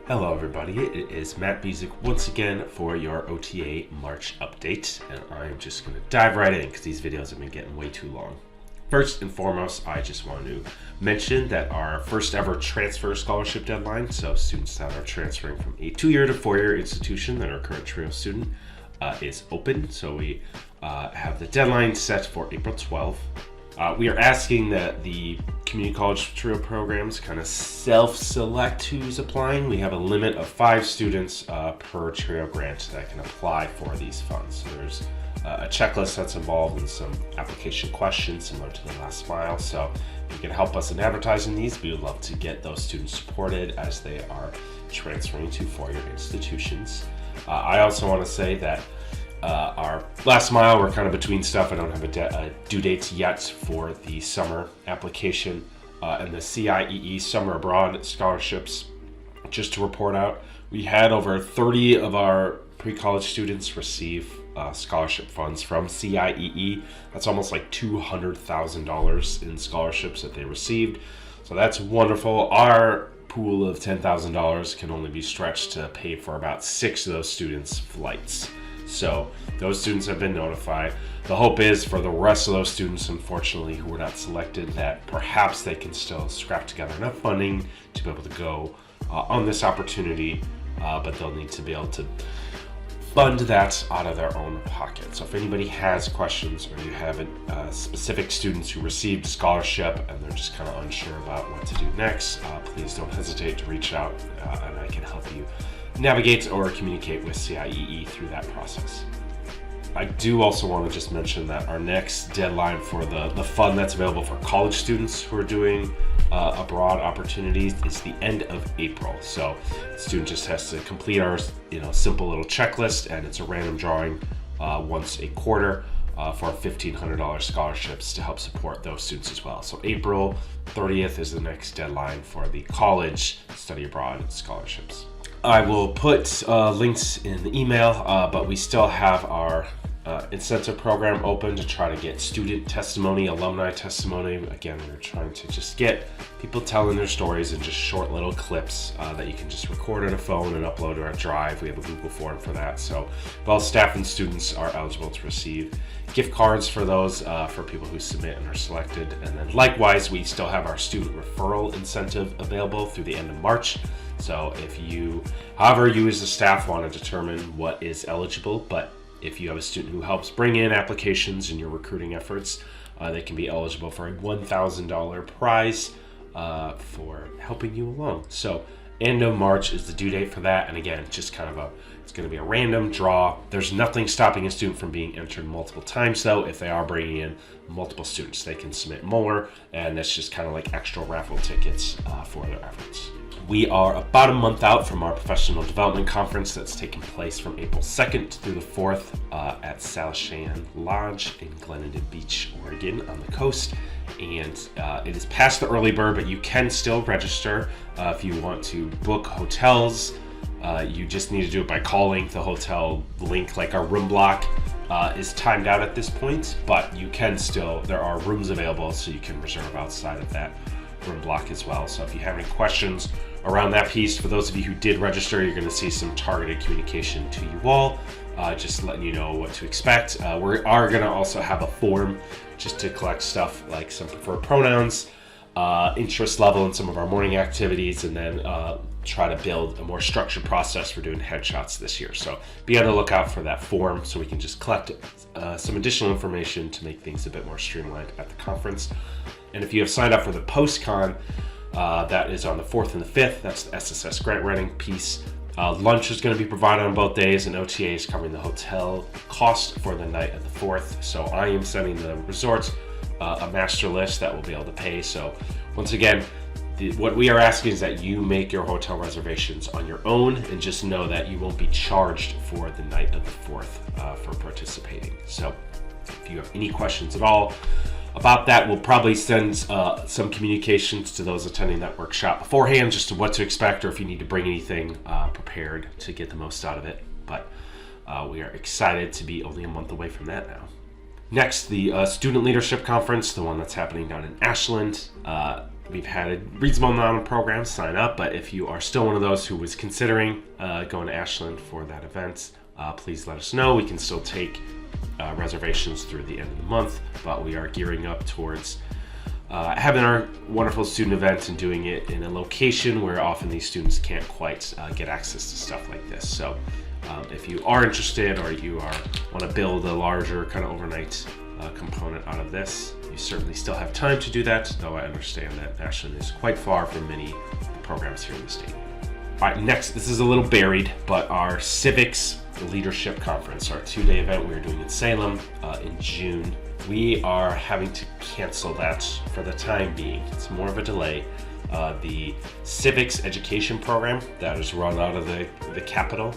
Hello everybody, it is Matt Bisek once again for your OTA March update, and I'm just going to dive right in because these videos have been getting way too long. First and foremost, I just want to mention that our first ever transfer scholarship deadline, so students that are transferring from a 2-year to 4-year institution that are a current TRIO student, is open. So we have the deadline set for April 12th. We are asking that the community college TRIO programs kind of self-select who's applying. We have a limit of 5 students per TRIO grant that can apply for these funds. So there's a checklist that's involved in some application questions similar to the last mile. So if you can help us in advertising these, we would love to get those students supported as they are transferring to 4-year institutions. I also want to say that our last mile, we're kind of between stuff. I don't have a due dates yet for the summer application and the CIEE Summer Abroad Scholarships. Just to report out, we had over 30 of our pre-college students receive scholarship funds from CIEE. That's almost like $200,000 in scholarships that they received. So that's wonderful. Our pool of $10,000 can only be stretched to pay for about 6 of those students' flights. So those students have been notified. The hope is for the rest of those students, unfortunately, who were not selected, that perhaps they can still scrap together enough funding to be able to go on this opportunity, but they'll need to be able to fund that out of their own pocket. So if anybody has questions or you have specific students who received a scholarship and they're just kind of unsure about what to do next, please don't hesitate to reach out and I can help you navigate or communicate with CIEE through that process. I do also want to just mention that our next deadline for the fund that's available for college students who are doing abroad opportunities is the end of April. So the student just has to complete our simple little checklist, and it's a random drawing once a quarter for $1,500 scholarships to help support those students as well. So April 30th is the next deadline for the college study abroad scholarships. I will put links in the email, but we still have our incentive program open to try to get student testimony, alumni testimony. Again, we're trying to just get people telling their stories in just short little clips that you can just record on a phone and upload to our drive. We have a Google form for that. So both staff and students are eligible to receive gift cards for those for people who submit and are selected. And then likewise, we still have our student referral incentive available through the end of March. So if you, however you as the staff want to determine what is eligible, but if you have a student who helps bring in applications in your recruiting efforts, they can be eligible for a $1,000 prize for helping you along. So end of March is the due date for that. And again, just kind of it's going to be a random draw. There's nothing stopping a student from being entered multiple times though. If they are bringing in multiple students, they can submit more, and that's just kind of like extra raffle tickets for their efforts. We are about a month out from our professional development conference that's taking place from April 2nd through the 4th at Salishan Lodge in Glenenden Beach, Oregon on the coast. And it is past the early bird, but you can still register if you want to book hotels. You just need to do it by calling the hotel link. Like our room block is timed out at this point, but you can still, there are rooms available, so you can reserve outside of that room block as well. So if you have any questions around that piece, for those of you who did register, you're going to see some targeted communication to you all, just letting you know what to expect. We are going to also have a form just to collect stuff like some preferred pronouns, interest level in some of our morning activities, and then try to build a more structured process for doing headshots this year. So be on the lookout for that form so we can just collect some additional information to make things a bit more streamlined at the conference. And if you have signed up for the post-con, that is on the 4th and the 5th, that's the SSS grant writing piece. Lunch is going to be provided on both days, and OTA is covering the hotel cost for the night of the 4th. So I am sending the resorts a master list that will be able to pay. So once again, what we are asking is that you make your hotel reservations on your own, and just know that you won't be charged for the night of the 4th for participating. So if you have any questions at all about that, we'll probably send some communications to those attending that workshop beforehand, just to what to expect, or if you need to bring anything prepared to get the most out of it. But we are excited to be only a month away from that now. Next, the Student Leadership Conference, the one that's happening down in Ashland. We've had a reasonable amount of programs sign up, but if you are still one of those who was considering going to Ashland for that event, please let us know. We can still take reservations through the end of the month, but we are gearing up towards having our wonderful student event and doing it in a location where often these students can't quite get access to stuff like this. So if you are interested, or you want to build a larger kind of overnight component out of this, you certainly still have time to do that, though I understand that Ashland is quite far from many programs here in the state. All right, next, this is a little buried, but our Civics Leadership Conference, our 2-day event we're doing in Salem in June, we are having to cancel that for the time being. It's more of a delay. The Civics Education Program that is run out of the Capitol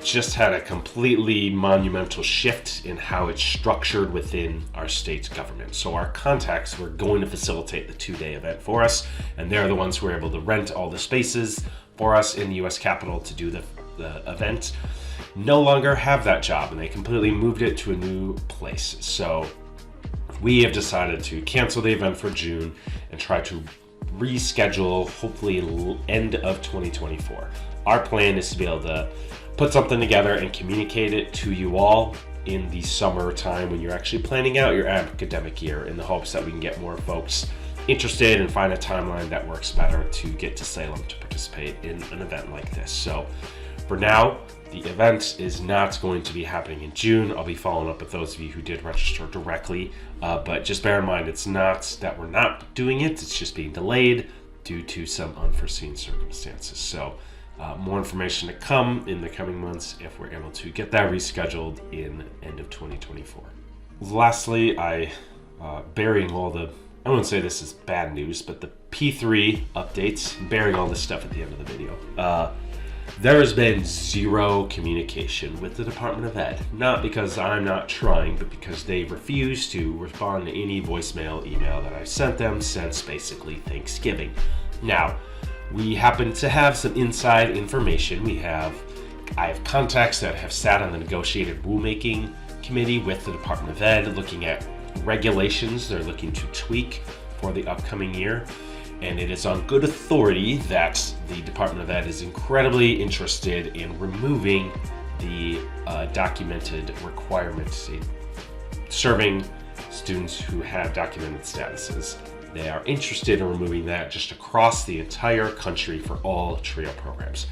just had a completely monumental shift in how it's structured within our state's government. So our contacts were going to facilitate the 2-day event for us, and they're the ones who were able to rent all the spaces for us in the U.S. Capitol to do the event. No longer have that job, and they completely moved it to a new place. So we have decided to cancel the event for June and try to reschedule, hopefully end of 2024. Our plan is to be able to put something together and communicate it to you all in the summertime when you're actually planning out your academic year, in the hopes that we can get more folks interested and find a timeline that works better to get to Salem to participate in an event like this. So for now, the event is not going to be happening in June. I'll be following up with those of you who did register directly, but just bear in mind, it's not that we're not doing it, it's just being delayed due to some unforeseen circumstances. So more information to come in the coming months if we're able to get that rescheduled in end of 2024. Lastly, burying all the, I wouldn't say this is bad news, but the P3 updates, burying all this stuff at the end of the video. There has been zero communication with the Department of Ed, not because I'm not trying, but because they refuse to respond to any voicemail email that I've sent them since basically Thanksgiving. Now, we happen to have some inside information. I have contacts that have sat on the negotiated rulemaking committee with the Department of Ed, looking at regulations they're looking to tweak for the upcoming year. And it is on good authority that the Department of Ed is incredibly interested in removing the documented requirements in serving students who have documented statuses. They are interested in removing that just across the entire country for all TRIO programs.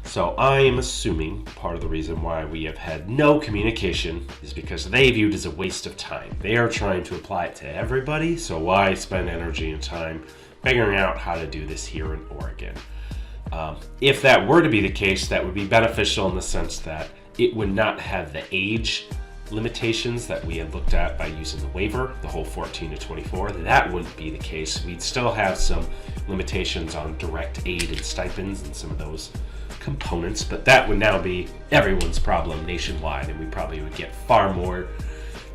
So I am assuming part of the reason why we have had no communication is because they view it as a waste of time. They are trying to apply it to everybody, so why spend energy and time figuring out how to do this here in Oregon? If that were to be the case, that would be beneficial in the sense that it would not have the age limitations that we had looked at by using the waiver, the whole 14 to 24. That wouldn't be the case. We'd still have some limitations on direct aid and stipends and some of those components, but that would now be everyone's problem nationwide, and we probably would get far more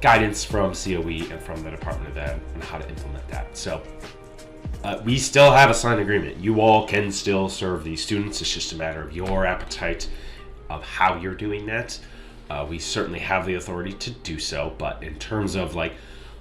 guidance from COE and from the Department of Ed on how to implement that. So we still have a signed agreement. You all can still serve these students. It's just a matter of your appetite of how you're doing that. We certainly have the authority to do so, but in terms of like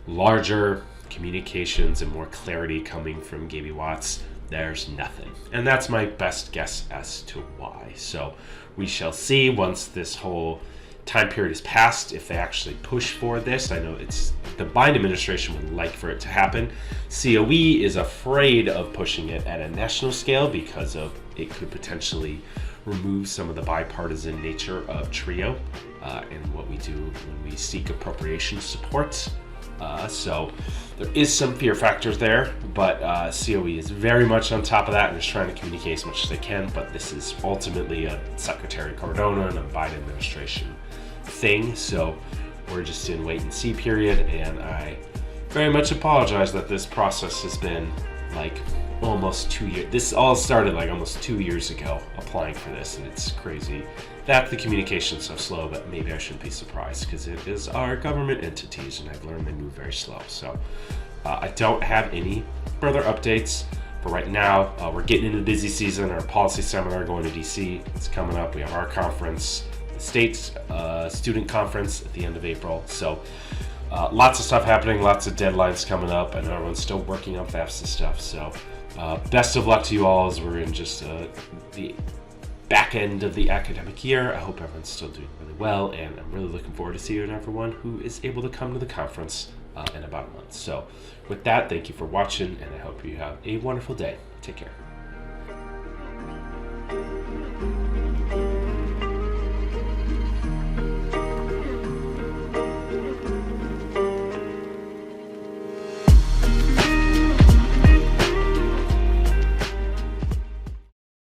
larger communications and more clarity coming from Gaby Watts, there's nothing. And that's my best guess as to why. So we shall see once this whole time period is passed if they actually push for this. I know it's the Biden administration would like for it to happen. COE is afraid of pushing it at a national scale because of it could potentially remove some of the bipartisan nature of TRIO and what we do when we seek appropriation support. So there is some fear factors there, but COE is very much on top of that and is trying to communicate as much as they can. But this is ultimately a Secretary Cardona and a Biden administration thing. So we're just in wait and see period. And I very much apologize that this process has been like almost 2 years. This all started like almost 2 years ago applying for this, and it's crazy that the communication's so slow, but maybe I shouldn't be surprised because it is our government entities and I've learned they move very slow. So I don't have any further updates for right now. We're getting into the busy season. Our policy seminar going to DC, it's coming up. We have our conference, the state's student conference at the end of April. So lots of stuff happening, lots of deadlines coming up, and everyone's still working on FAFSA stuff. So best of luck to you all as we're in just the back end of the academic year. I hope everyone's still doing really well, and I'm really looking forward to seeing everyone who is able to come to the conference in about a month. So with that, thank you for watching, and I hope you have a wonderful day. Take care.